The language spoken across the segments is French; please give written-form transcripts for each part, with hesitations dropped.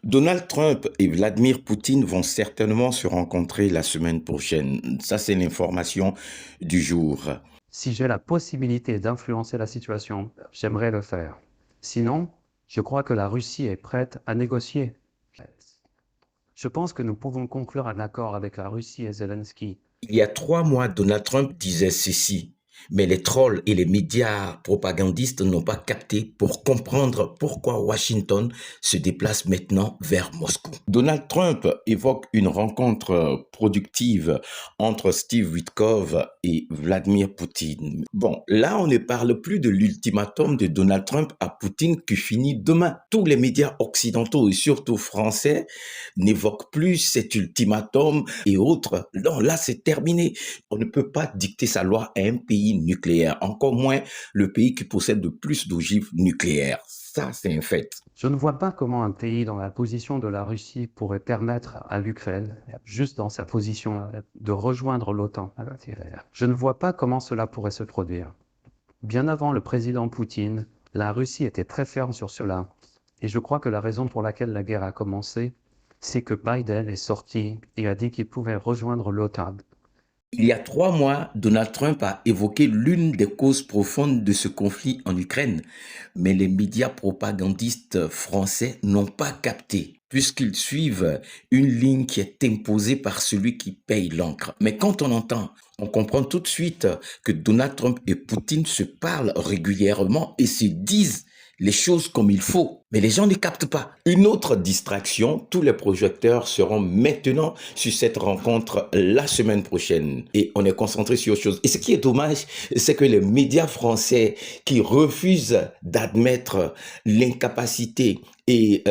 Donald Trump et Vladimir Poutine vont certainement se rencontrer la semaine prochaine. Ça, c'est l'information du jour. Si j'ai la possibilité d'influencer la situation, j'aimerais le faire. Sinon, je crois que la Russie est prête à négocier. Je pense que nous pouvons conclure un accord avec la Russie et Zelensky. Il y a 3 mois, Donald Trump disait ceci, mais les trolls et les médias propagandistes n'ont pas capté pour comprendre pourquoi Washington se déplace maintenant vers Moscou. Donald Trump évoque une rencontre productive entre Steve Witkoff et Vladimir Poutine. Bon, là, on ne parle plus de l'ultimatum de Donald Trump à Poutine qui finit demain. Tous les médias occidentaux et surtout français n'évoquent plus cet ultimatum et autres. Non, là, c'est terminé. On ne peut pas dicter sa loi à un pays nucléaire, encore moins le pays qui possède le plus d'ogives nucléaires. Ça, c'est un fait. Je ne vois pas comment un pays dans la position de la Russie pourrait permettre à l'Ukraine, juste dans sa position, de rejoindre l'OTAN. Je ne vois pas comment cela pourrait se produire. Bien avant le président Poutine, la Russie était très ferme sur cela. Et je crois que la raison pour laquelle la guerre a commencé, c'est que Biden est sorti et a dit qu'il pouvait rejoindre l'OTAN. Il y a 3 mois, Donald Trump a évoqué l'une des causes profondes de ce conflit en Ukraine, mais les médias propagandistes français n'ont pas capté, puisqu'ils suivent une ligne qui est imposée par celui qui paye l'encre. Mais quand on entend, on comprend tout de suite que Donald Trump et Poutine se parlent régulièrement et se disent les choses comme il faut. Mais les gens ne captent pas. Une autre distraction, tous les projecteurs seront maintenant sur cette rencontre la semaine prochaine. Et on est concentré sur autre chose. Et ce qui est dommage, c'est que les médias français qui refusent d'admettre l'incapacité et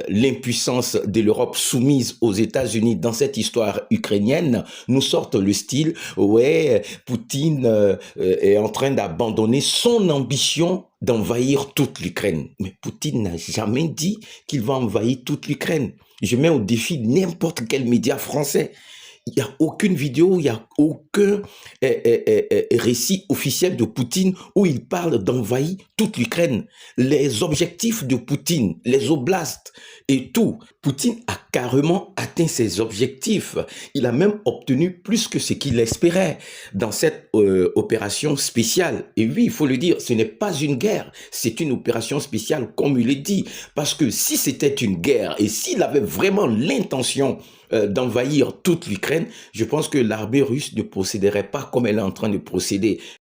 l'impuissance de l'Europe soumise aux États-Unis dans cette histoire ukrainienne nous sortent le style « Ouais, Poutine est en train d'abandonner son ambition d'envahir toute l'Ukraine. » Mais Poutine n'a jamais dit qu'il va envahir toute l'Ukraine. Je mets au défi n'importe quel média français. Il n'y a aucune vidéo, il n'y a aucun récit officiel de Poutine où il parle d'envahir toute l'Ukraine. Les objectifs de Poutine, les oblasts et tout, Poutine a carrément atteint ses objectifs. Il a même obtenu plus que ce qu'il espérait dans cette opération spéciale. Et oui, il faut le dire, ce n'est pas une guerre, c'est une opération spéciale, comme il est dit. Parce que si c'était une guerre et s'il avait vraiment l'intention d'envahir toute l'Ukraine, je pense que l'armée russe ne procéderait pas comme elle est en train de procéder.